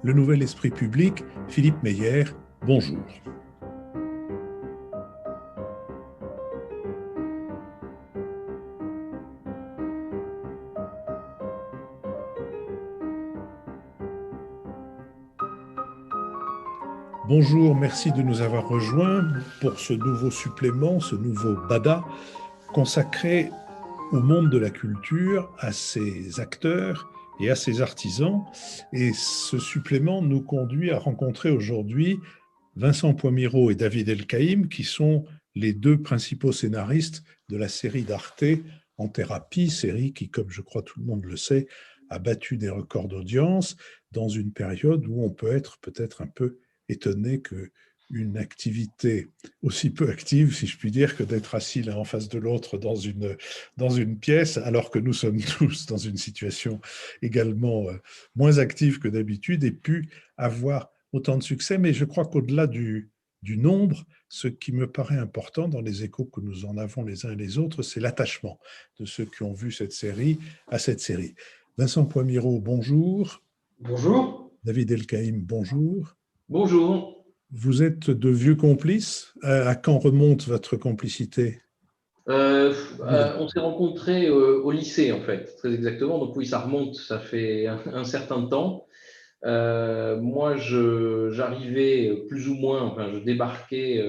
Le Nouvel Esprit Public, Philippe Meyer, bonjour. Bonjour, merci de nous avoir rejoints pour ce nouveau supplément, ce nouveau BADA consacré au monde de la culture, à ses acteurs et à ses artisans. Et ce supplément nous conduit à rencontrer aujourd'hui Vincent Poimirault et David Elkaïm, qui sont les deux principaux scénaristes de la série d'Arte En thérapie, série qui, comme je crois tout le monde le sait, a battu des records d'audience dans une période où on peut être peut-être un peu étonné qu'une activité aussi peu active, si je puis dire, que d'être assis l'un en face de l'autre dans une pièce, alors que nous sommes tous dans une situation également moins active que d'habitude, ait pu avoir autant de succès. Mais je crois qu'au-delà du nombre, ce qui me paraît important dans les échos que nous en avons les uns et les autres, c'est l'attachement de ceux qui ont vu cette série à cette série. Vincent Poimirault, bonjour. Bonjour. David Elkaïm, bonjour. Bonjour. Vous êtes de vieux complices. À quand remonte votre complicité ? On s'est rencontrés au lycée, en fait, très exactement. Donc oui, ça remonte, ça fait un certain temps. Moi, j'arrivais plus ou moins, enfin, je débarquais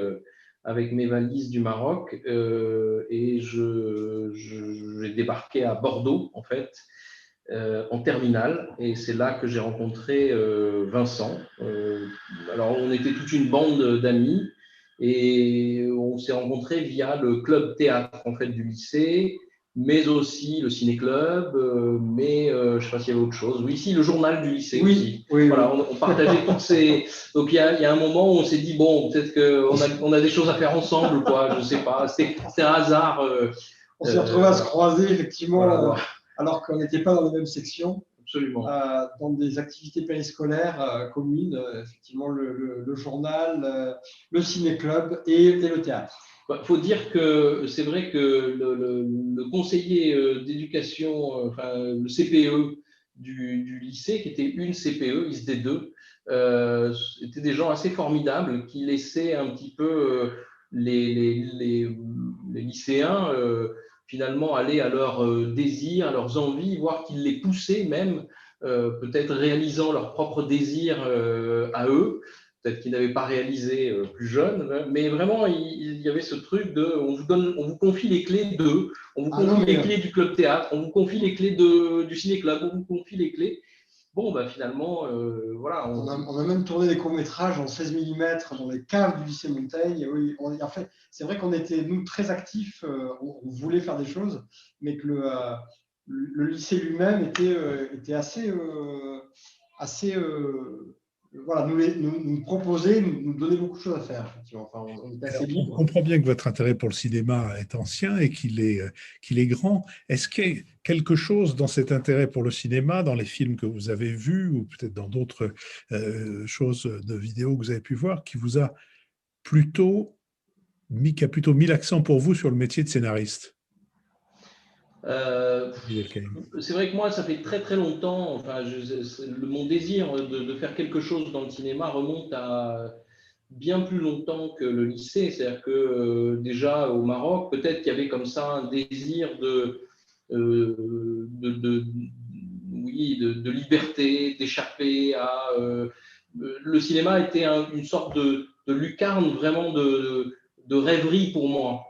avec mes valises du Maroc et j'ai débarqué à Bordeaux, en fait, en terminale. Et c'est là que j'ai rencontré Vincent. Alors, on était toute une bande d'amis et on s'est rencontrés via le club théâtre, en fait, du lycée, mais aussi le ciné-club, mais je ne sais pas s'il y avait autre chose. Oui, si, le journal du lycée aussi. Oui, voilà, on partageait toutes ces… Donc, il y a un moment où on s'est dit, bon, peut-être qu'on a des choses à faire ensemble, quoi, je ne sais pas. C'était un hasard. On s'est retrouvés à se croiser, effectivement, voilà. alors qu'on n'était pas dans les mêmes sections. Absolument. Dans des activités périscolaires communes, effectivement, le journal, le ciné-club et le théâtre. Il faut dire que c'est vrai que le conseiller d'éducation, enfin le CPE du lycée, qui était une CPE, ISD2, étaient des gens assez formidables qui laissaient un petit peu les lycéens finalement aller à leurs désirs, à leurs envies, voire qu'ils les poussaient même, peut-être réalisant leurs propres désirs à eux. Peut-être qu'ils n'avaient pas réalisé plus jeune, mais vraiment, il y avait ce truc de on vous confie les clés d'eux, on vous confie les clés du club théâtre, on vous confie les clés du ciné-club, on vous confie les clés. Bon, bah, finalement, voilà. On a même tourné des courts-métrages en 16 mm dans les caves du lycée Montaigne. Et oui, en fait, c'est vrai qu'on était, nous, très actifs, on voulait faire des choses, mais que le lycée lui-même était assez voilà, nous proposer, nous donner beaucoup de choses à faire. Enfin, on était assez libre. On comprend bien que votre intérêt pour le cinéma est ancien et qu'il est grand. Est-ce qu'il y a quelque chose dans cet intérêt pour le cinéma, dans les films que vous avez vus ou peut-être dans d'autres choses de vidéos que vous avez pu voir, qui vous a plutôt qui a plutôt mis l'accent pour vous sur le métier de scénariste ? C'est vrai que moi, ça fait très très longtemps, enfin, mon désir de faire quelque chose dans le cinéma remonte à bien plus longtemps que le lycée. C'est-à-dire que déjà au Maroc, peut-être qu'il y avait comme ça un désir oui, de liberté, d'échapper à… le cinéma était une sorte de lucarne vraiment de rêverie pour moi.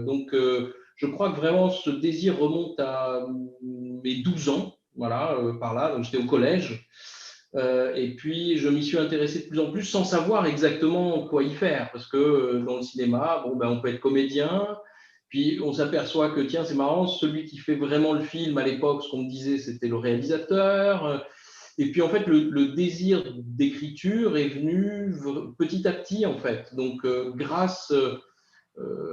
Donc, je crois que vraiment ce désir remonte à mes 12 ans, voilà, par là, donc j'étais au collège. Et puis, je m'y suis intéressé de plus en plus sans savoir exactement quoi y faire. Parce que dans le cinéma, bon, ben, on peut être comédien, puis on s'aperçoit que, tiens, c'est marrant, celui qui fait vraiment le film à l'époque, ce qu'on me disait, c'était le réalisateur. Et puis, en fait, le désir d'écriture est venu petit à petit, en fait. Donc, grâce…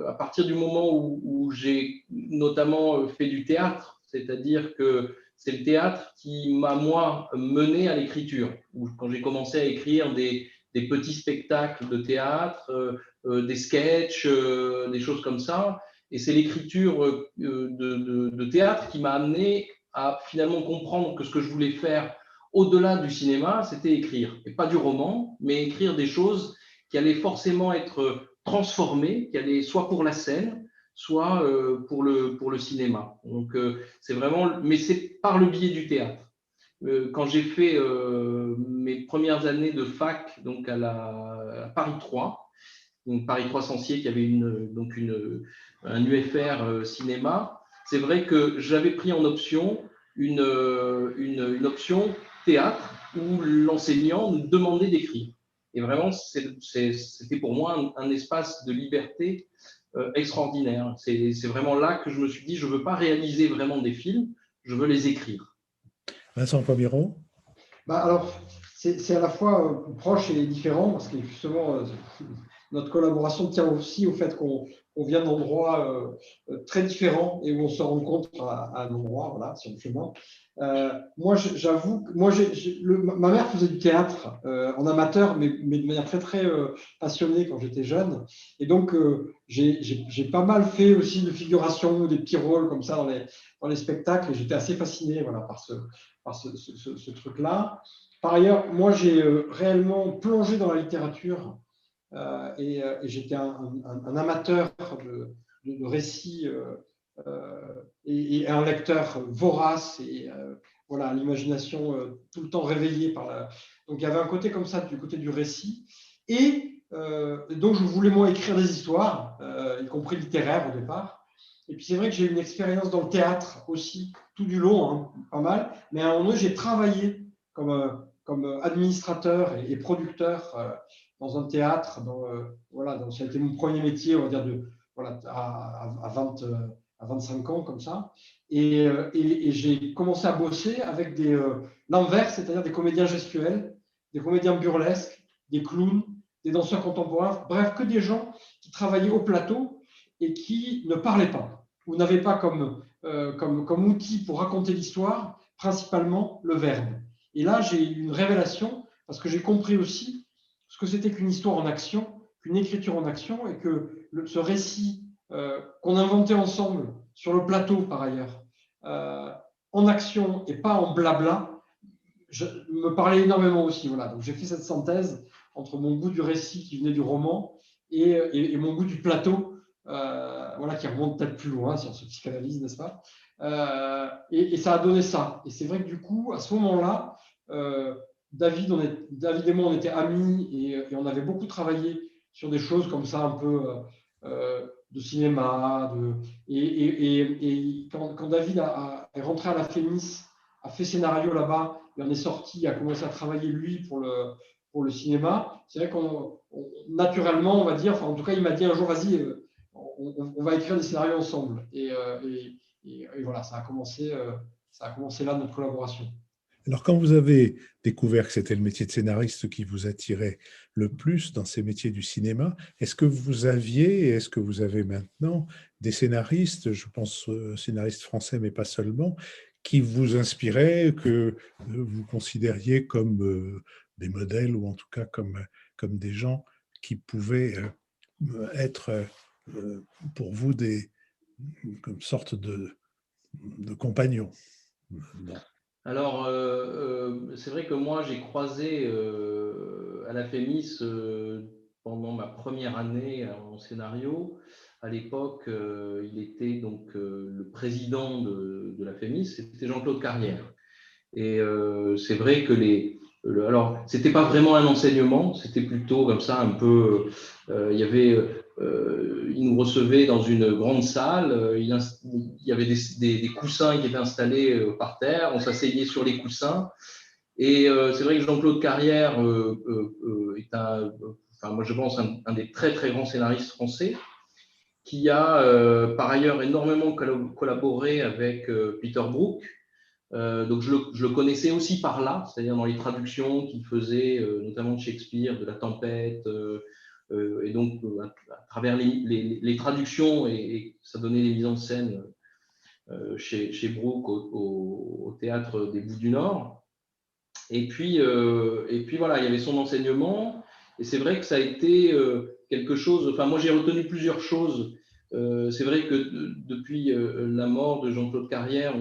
à partir du moment où j'ai notamment fait du théâtre, c'est-à-dire que c'est le théâtre qui m'a, moi, mené à l'écriture. Quand j'ai commencé à écrire des petits spectacles de théâtre, des sketchs, des choses comme ça, et c'est l'écriture de théâtre qui m'a amené à finalement comprendre que ce que je voulais faire au-delà du cinéma, c'était écrire. Et pas du roman, mais écrire des choses qui allaient forcément être transformées, qui allaient soit pour la scène, soit pour le cinéma. Donc, c'est vraiment, mais c'est par le biais du théâtre. Quand j'ai fait mes premières années de fac donc à Paris 3, donc Paris 3 Censier, qui avait un UFR cinéma, c'est vrai que j'avais pris en option une option théâtre où l'enseignant nous demandait d'écrire. Et vraiment, c'était pour moi un espace de liberté extraordinaire. C'est vraiment là que je me suis dit, je ne veux pas réaliser vraiment des films, je veux les écrire. Vincent Pomiron. Alors, c'est à la fois proche et différent, parce que justement, notre collaboration tient aussi au fait qu'on vient d'endroits très différents et où on se rencontre à un endroit, voilà, sur le chemin. Moi, j'avoue que ma mère faisait du théâtre en amateur, mais de manière très, très passionnée quand j'étais jeune. Et donc, j'ai pas mal fait aussi de figuration, des petits rôles comme ça dans les spectacles. Et j'étais assez fasciné, voilà, par ce truc-là. Par ailleurs, moi, j'ai réellement plongé dans la littérature et j'étais un amateur de récits et un lecteur vorace et voilà, l'imagination tout le temps réveillée Donc, il y avait un côté comme ça du côté du récit. Et donc, je voulais, moi, écrire des histoires, y compris littéraires au départ. Et puis, c'est vrai que j'ai eu une expérience dans le théâtre aussi, tout du long, hein, pas mal. Mais à un moment donné, j'ai travaillé comme administrateur et producteur dans un théâtre. Voilà, donc ça a été mon premier métier, on va dire, voilà, à 25 ans, comme ça. Et j'ai commencé à bosser avec l'envers, c'est-à-dire des comédiens gestuels, des comédiens burlesques, des clowns, des danseurs contemporains, bref, que des gens qui travaillaient au plateau et qui ne parlaient pas, ou n'avaient pas comme outil pour raconter l'histoire, principalement le verbe. Et là, j'ai eu une révélation, parce que j'ai compris aussi ce que c'était qu'une histoire en action, qu'une écriture en action, et que ce récit qu'on inventait ensemble, sur le plateau par ailleurs, en action et pas en blabla, me parlait énormément aussi. Voilà. Donc j'ai fait cette synthèse entre mon goût du récit qui venait du roman et mon goût du plateau, voilà, qui remonte peut-être plus loin, si on se psychanalyse, n'est-ce pas, et ça a donné ça. Et c'est vrai que du coup, à ce moment-là, David et moi, on était amis et on avait beaucoup travaillé sur des choses comme ça, un peu de cinéma. Et quand David est rentré à la Fémis, a fait scénario là-bas, et on est sorti, a commencé à travailler lui pour le cinéma, c'est vrai qu'on naturellement, on va dire, enfin en tout cas, il m'a dit un jour, vas-y, on va écrire des scénarios ensemble. Et voilà, ça a commencé là, notre collaboration. Alors, quand vous avez découvert que c'était le métier de scénariste qui vous attirait le plus dans ces métiers du cinéma, est-ce que vous aviez, et est-ce que vous avez maintenant des scénaristes, je pense scénaristes français, mais pas seulement, qui vous inspiraient, que vous considériez comme des modèles ou en tout cas comme des gens qui pouvaient être pour vous comme sorte de compagnons? Bon. Alors, c'est vrai que moi, j'ai croisé à la Fémis pendant ma première année en scénario. À l'époque, il était donc le président de la Fémis, c'était Jean-Claude Carrière. Et c'est vrai que alors, c'était pas vraiment un enseignement, c'était plutôt comme ça un peu. Il y avait, il nous recevait dans une grande salle. Il y avait des coussins qui étaient installés par terre. On s'asseyait sur les coussins. Et c'est vrai que Jean-Claude Carrière est enfin moi je pense un des très très grands scénaristes français qui a par ailleurs énormément collaboré avec Peter Brook. Donc je le connaissais aussi par là, c'est-à-dire dans les traductions qu'il faisait, notamment de Shakespeare, de La Tempête, et donc à travers les traductions, et ça donnait les mises en scène chez Brooke au théâtre des Bouts du Nord. Et puis voilà, il y avait son enseignement, et c'est vrai que ça a été quelque chose. Enfin, moi j'ai retenu plusieurs choses. C'est vrai que depuis la mort de Jean-Claude Carrière,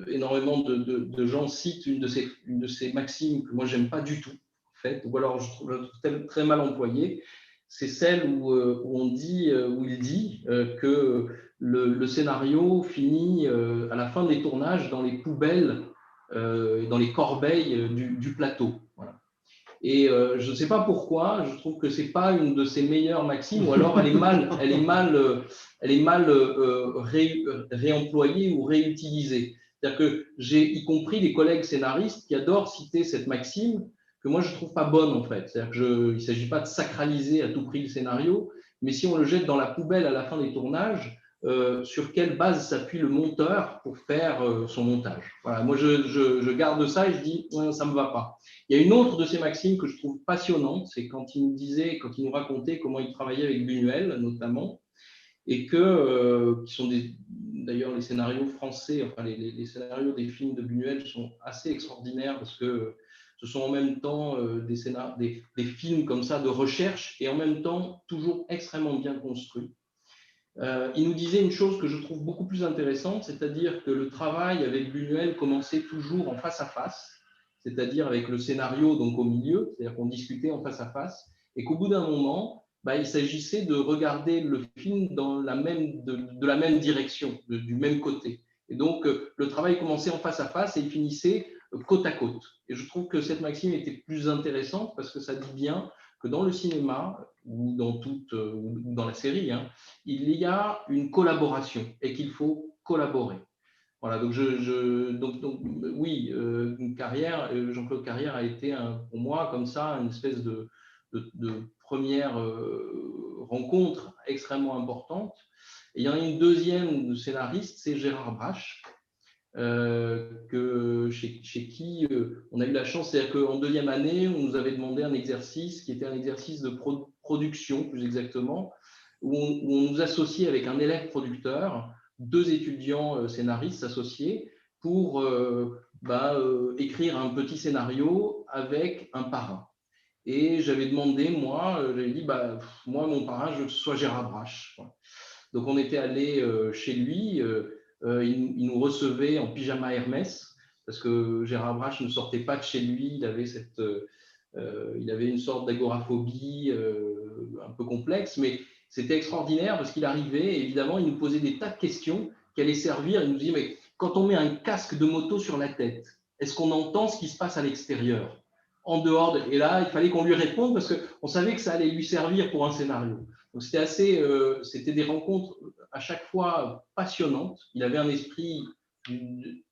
énormément de gens citent une de ces maximes que moi j'aime pas du tout, en fait, ou alors je trouve très mal employée. C'est celle où il dit que le scénario finit à la fin des tournages dans les poubelles, dans les corbeilles du plateau. Voilà. Et je ne sais pas pourquoi, je trouve que ce n'est pas une de ses meilleures maximes, ou alors elle est mal réemployée ou réutilisée. C'est-à-dire que j'ai y compris des collègues scénaristes qui adorent citer cette maxime, que moi je ne trouve pas bonne en fait. C'est-à-dire qu'il ne s'agit pas de sacraliser à tout prix le scénario, mais si on le jette dans la poubelle à la fin des tournages, sur quelle base s'appuie le monteur pour faire son montage. Voilà, moi je garde ça et je dis ça ne me va pas. Il y a une autre de ces maximes que je trouve passionnante, c'est quand il nous racontait comment il travaillait avec Buñuel notamment, et qui sont d'ailleurs les scénarios français, enfin les scénarios des films de Buñuel sont assez extraordinaires parce que ce sont en même temps des films comme ça de recherche et en même temps toujours extrêmement bien construits. Il nous disait une chose que je trouve beaucoup plus intéressante, c'est-à-dire que le travail avec Buñuel commençait toujours en face à face, c'est-à-dire avec le scénario donc au milieu, c'est-à-dire qu'on discutait en face à face, et qu'au bout d'un moment, il s'agissait de regarder le film de la même direction, du même côté. Et donc, le travail commençait en face à face et il finissait côte à côte. Et je trouve que cette maxime était plus intéressante parce que ça dit bien que dans le cinéma ou dans la série, il y a une collaboration et qu'il faut collaborer. Voilà, donc, oui, Jean-Claude Carrière a été pour moi comme ça une espèce de première rencontre extrêmement importante. Et il y en a une deuxième scénariste, c'est Gérard Brache, chez qui on a eu la chance, c'est-à-dire qu'en deuxième année, on nous avait demandé un exercice qui était un exercice de production, plus exactement, où on nous associait avec un élève producteur, 2 étudiants scénaristes associés, pour écrire un petit scénario avec un parrain. Et j'avais demandé, j'avais dit, moi, mon parrain, je veux que ce soit Gérard Brache. Donc, on était allé chez lui. Il nous recevait en pyjama Hermès, parce que Gérard Brache ne sortait pas de chez lui. Il avait une sorte d'agoraphobie un peu complexe, mais c'était extraordinaire parce qu'il arrivait et évidemment, il nous posait des tas de questions qui allaient servir. Il nous disait, mais quand on met un casque de moto sur la tête, est-ce qu'on entend ce qui se passe à l'extérieur ? En dehors et là, il fallait qu'on lui réponde parce qu'on savait que ça allait lui servir pour un scénario. Donc, c'était des rencontres à chaque fois passionnantes. Il avait un esprit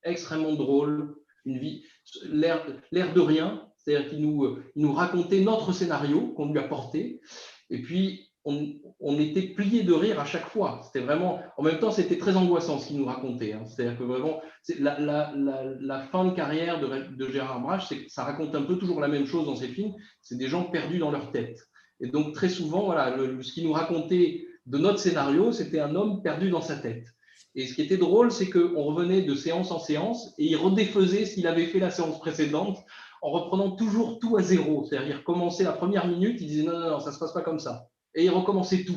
extrêmement drôle, l'air de rien, c'est-à-dire qu'il nous racontait notre scénario qu'on lui apportait, et puis on était pliés de rire à chaque fois. C'était vraiment, en même temps, c'était très angoissant ce qu'il nous racontait. C'est-à-dire que vraiment, la fin de carrière de Gérard Brache, ça raconte un peu toujours la même chose dans ses films. C'est des gens perdus dans leur tête. Et donc, très souvent, voilà, ce qu'il nous racontait de notre scénario, c'était un homme perdu dans sa tête. Et ce qui était drôle, c'est qu'on revenait de séance en séance et il redéfaisait ce qu'il avait fait la séance précédente en reprenant toujours tout à zéro. C'est-à-dire, il recommençait la première minute, il disait non, ça ne se passe pas comme ça. Et il recommençait tout.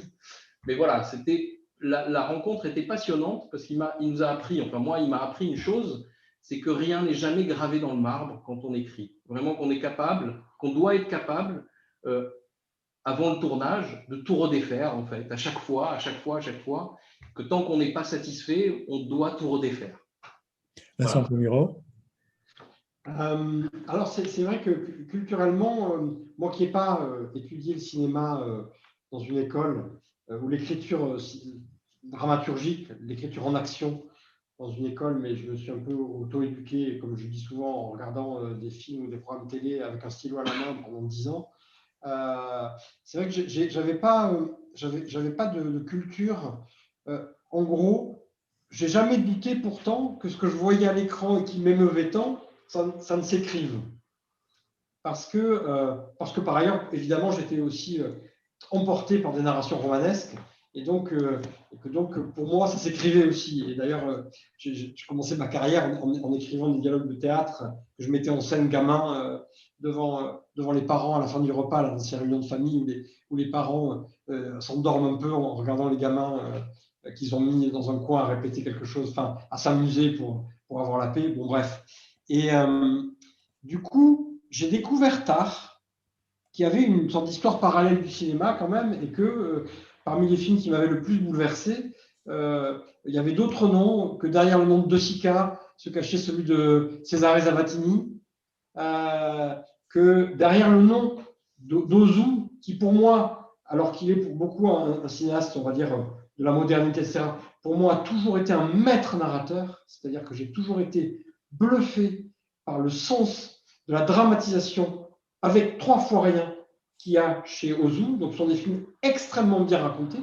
Mais voilà, la rencontre était passionnante parce qu'il nous a appris, enfin moi, il m'a appris une chose, c'est que rien n'est jamais gravé dans le marbre quand on écrit. Vraiment qu'on est capable, qu'on doit être capable, avant le tournage, de tout redéfaire, en fait, à chaque fois, que tant qu'on n'est pas satisfait, on doit tout redéfaire. Vincent Pomiro. Alors, c'est vrai que culturellement, moi qui n'ai pas étudié le cinéma dans une école, ou l'écriture dramaturgique, l'écriture en action dans une école, mais je me suis un peu auto-éduqué, comme je dis souvent, en regardant des films ou des programmes télé avec un stylo à la main pendant 10 ans. C'est vrai que j'avais pas de culture. En gros, j'ai jamais douté pourtant que ce que je voyais à l'écran et qui m'émeuvait tant, ça ne s'écrive. Parce que par ailleurs, évidemment, j'étais aussi emporté par des narrations romanesques. Et donc, pour moi, ça s'écrivait aussi. Et d'ailleurs, j'ai commencé ma carrière en écrivant des dialogues de théâtre que je mettais en scène gamin devant les parents à la fin du repas, dans ces réunions de famille où les parents s'endorment un peu en regardant les gamins qu'ils ont mis dans un coin à répéter quelque chose, enfin, à s'amuser pour pour avoir la paix. Bon, bref. Et du coup, j'ai découvert tard qu'il y avait une sorte d'histoire parallèle du cinéma quand même, et que parmi les films qui m'avaient le plus bouleversé, il y avait d'autres noms, que derrière le nom de Sica se cachait celui de Cesare Zavattini, que derrière le nom d'Ozu, qui pour moi, alors qu'il est pour beaucoup un cinéaste, on va dire, de la modernité, etc., pour moi a toujours été un maître narrateur, c'est-à-dire que j'ai toujours été bluffé par le sens de la dramatisation avec 3 fois rien qu'il y a chez Ozu. Donc ce sont des films extrêmement bien racontés.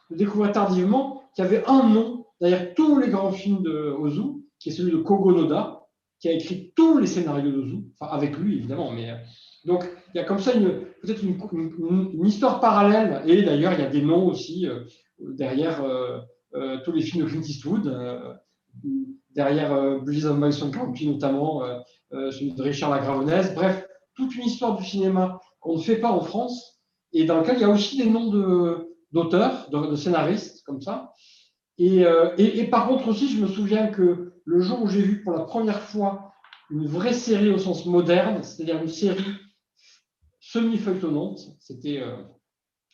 Je découvrais tardivement qu'il y avait un nom derrière tous les grands films de Ozu, qui est celui de Kogo Noda, qui a écrit tous les scénarios d'Ozu, enfin avec lui évidemment, mais donc il y a comme ça peut-être une histoire parallèle, et d'ailleurs il y a des noms aussi derrière tous les films de Clint Eastwood, derrière Blues of Madison County notamment, celui de Richard Lagravenese, bref, toute une histoire du cinéma qu'on ne fait pas en France, et dans lequel il y a aussi des noms d'auteurs, de scénaristes, comme ça. Et par contre aussi, je me souviens que le jour où j'ai vu pour la première fois une vraie série au sens moderne, c'est-à-dire une série semi-feuilletonnante, c'était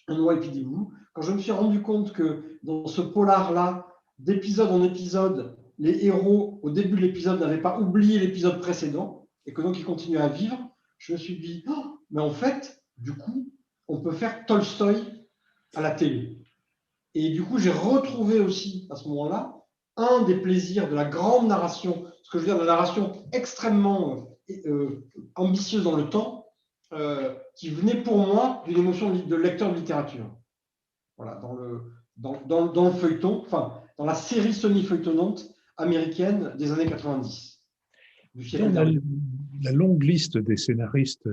NYPD Blue, quand je me suis rendu compte que dans ce polar-là, d'épisode en épisode, les héros, au début de l'épisode, n'avaient pas oublié l'épisode précédent, et que donc ils continuaient à vivre, je me suis dit, oh, mais en fait, du coup, on peut faire Tolstoï à la télé. Et du coup, j'ai retrouvé aussi, à ce moment-là, un des plaisirs de la grande narration, ce que je veux dire, de la narration extrêmement ambitieuse dans le temps, qui venait pour moi d'une émotion de lecteur de littérature. Voilà, dans le feuilleton, enfin, dans la série semi-feuilletonnante américaine des années 90. Dans la longue liste des scénaristes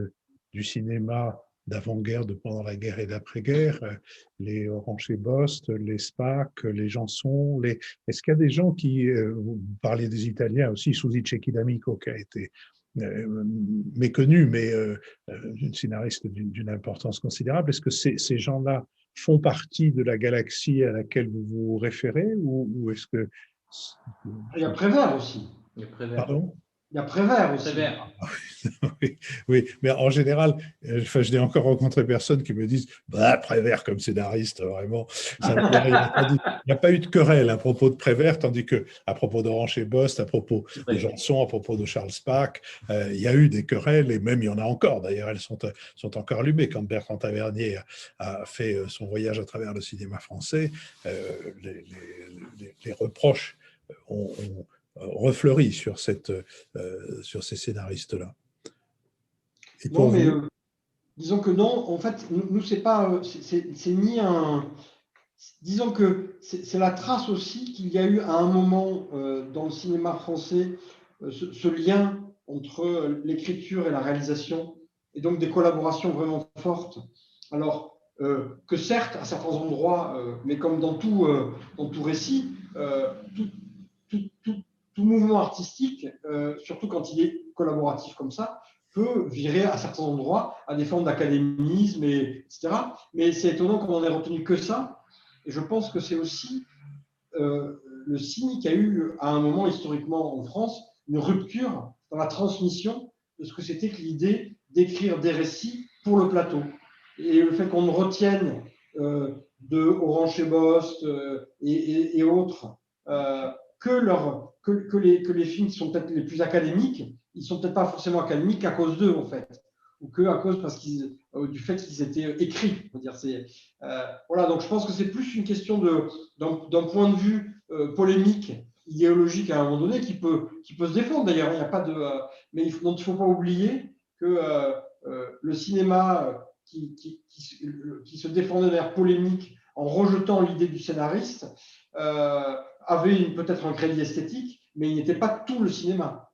du cinéma d'avant-guerre, de pendant la guerre et d'après-guerre, les Orange et Bost, les Spaak, les Janson, est-ce qu'il y a des gens qui, vous parliez des Italiens aussi, Susi Cecchi d'Amico, qui a été méconnu, mais une scénariste d'une importance considérable, est-ce que ces gens-là font partie de la galaxie à laquelle vous vous référez, ou est-ce que... Il y a Prévert aussi. Pardon ? Il y a Prévert aussi. Oui, oui, mais en général, je n'ai encore rencontré personne qui me dise bah, Prévert comme scénariste, vraiment. Ça, il n'y a pas eu de querelle à propos de Prévert, tandis qu'à propos d'Orange et Bost, à propos de Janson, à propos de Charles Spaak, il y a eu des querelles, et même il y en a encore. D'ailleurs, elles sont encore allumées. Quand Bertrand Tavernier a fait son voyage à travers le cinéma français, les reproches ont refleuri sur ces scénaristes-là. Non, mais disons que non, en fait, nous, c'est pas, c'est ni un. Disons que c'est la trace aussi qu'il y a eu à un moment dans le cinéma français ce lien entre l'écriture et la réalisation, et donc des collaborations vraiment fortes. Alors que certes, à certains endroits, mais comme dans tout récit, tout mouvement artistique, surtout quand il est collaboratif comme ça, peut virer à certains endroits à des formes d'académisme, etc. Mais c'est étonnant qu'on en ait retenu que ça. Et je pense que c'est aussi le signe qu'il y a eu à un moment historiquement en France une rupture dans la transmission de ce que c'était que l'idée d'écrire des récits pour le plateau. Et le fait qu'on retienne de Orange et Bost et autres que les films qui sont peut-être les plus académiques, ils sont peut-être pas forcément académiques à cause d'eux en fait, ou que à cause du fait qu'ils étaient écrits. Voilà, donc je pense que c'est plus une question d'un point de vue polémique, idéologique à un moment donné qui peut se défendre d'ailleurs. Il n'y a pas de, mais il ne faut pas oublier que le cinéma qui se défendait derrière polémique en rejetant l'idée du scénariste avait peut-être un crédit esthétique, mais il n'était pas tout le cinéma.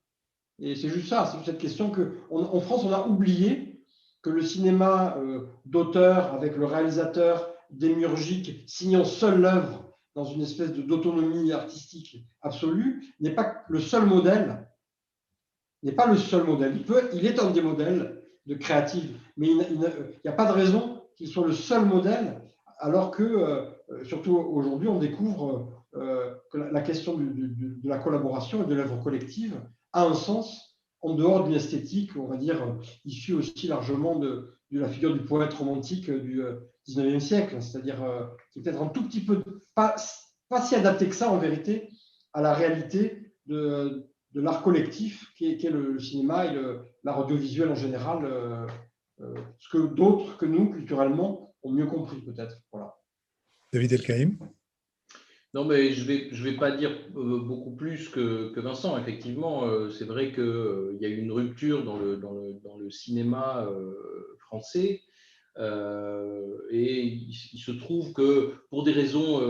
Et c'est juste ça, c'est cette question qu'en France, on a oublié que le cinéma d'auteur, avec le réalisateur démiurgique signant seul l'œuvre dans une espèce d'autonomie artistique absolue, n'est pas le seul modèle. Il est un des modèles de créative, mais il n'y a pas de raison qu'il soit le seul modèle, alors que, surtout aujourd'hui, on découvre que la question de la collaboration et de l'œuvre collective a un sens en dehors d'une esthétique, on va dire, issue aussi largement de la figure du poète romantique du 19e siècle, c'est-à-dire qui est peut-être un tout petit peu, pas si adapté que ça en vérité, à la réalité de l'art collectif qui est le cinéma et l'art audiovisuel en général, ce que d'autres que nous, culturellement, ont mieux compris peut-être. Voilà. David Elkaïm? Non, mais je vais pas dire beaucoup plus que Vincent. Effectivement, c'est vrai qu'il y a eu une rupture dans le cinéma français. Et il se trouve que pour des raisons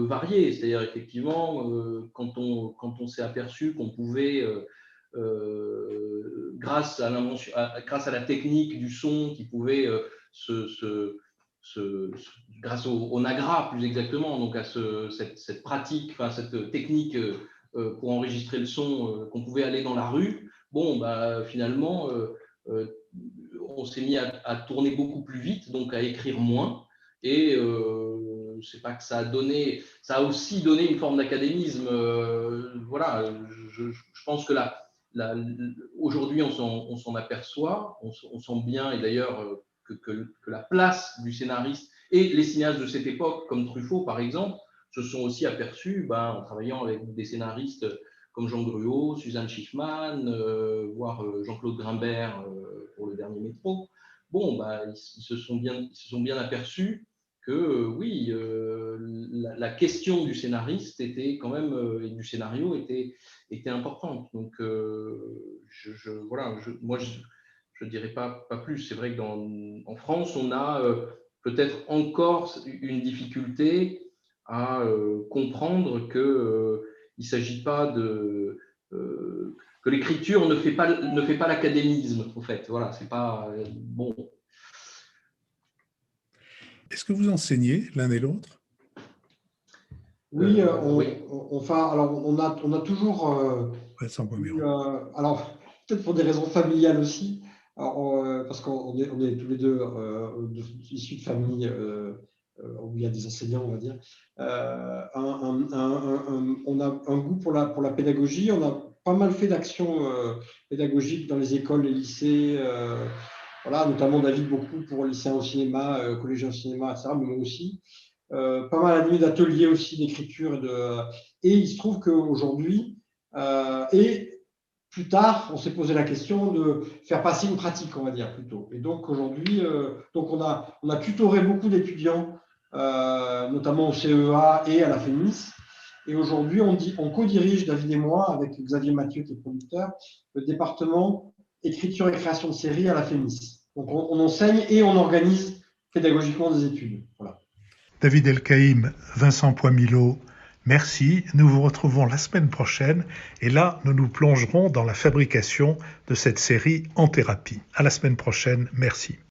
variées, c'est-à-dire effectivement, quand on s'est aperçu qu'on pouvait, grâce à la technique du son, qui pouvait grâce au Nagra plus exactement, donc à cette pratique, enfin cette technique pour enregistrer le son, qu'on pouvait aller dans la rue. Bon, bah finalement, on s'est mis à tourner beaucoup plus vite, donc à écrire moins. Et c'est pas que ça a aussi donné une forme d'académisme. Voilà, je pense que aujourd'hui on s'en aperçoit, on sent bien, et d'ailleurs que la place du scénariste et les cinéastes de cette époque, comme Truffaut par exemple, se sont aussi aperçus en travaillant avec des scénaristes comme Jean Gruau, Suzanne Schiffman, voire Jean-Claude Grimbert pour le dernier Métro. Bon, ils se sont bien aperçus que oui, la question du scénariste était quand même, et du scénario était importante. Donc, moi, je ne dirais pas plus. C'est vrai qu'en France, on a peut-être encore une difficulté à comprendre que il ne s'agit pas que l'écriture ne fait pas l'académisme, en fait. Voilà, c'est pas bon. Est-ce que vous enseignez l'un et l'autre? Oui, oui. alors on a toujours alors peut-être pour des raisons familiales aussi, parce qu'on est tous les deux issus de familles où il y a des enseignants, on va dire. On a un goût pour la pédagogie. On a pas mal fait d'actions pédagogiques dans les écoles, les lycées. Voilà, notamment David beaucoup pour lycéens au cinéma, collégiens au cinéma, etc. Mais moi aussi. Pas mal animé d'ateliers aussi d'écriture et il se trouve qu'aujourd'hui et plus tard on s'est posé la question de faire passer une pratique, on va dire plutôt, et donc aujourd'hui donc on a tutoré beaucoup d'étudiants notamment au CEA et à la FEMIS, et aujourd'hui on co-dirige, David et moi, avec Xavier Mathieu qui est producteur, le département écriture et création de séries à la FEMIS. Donc on enseigne et on organise pédagogiquement des études. Voilà. David Elkaïm, Vincent Poimilot, merci. Nous vous retrouvons la semaine prochaine et là, nous nous plongerons dans la fabrication de cette série En thérapie. À la semaine prochaine, merci.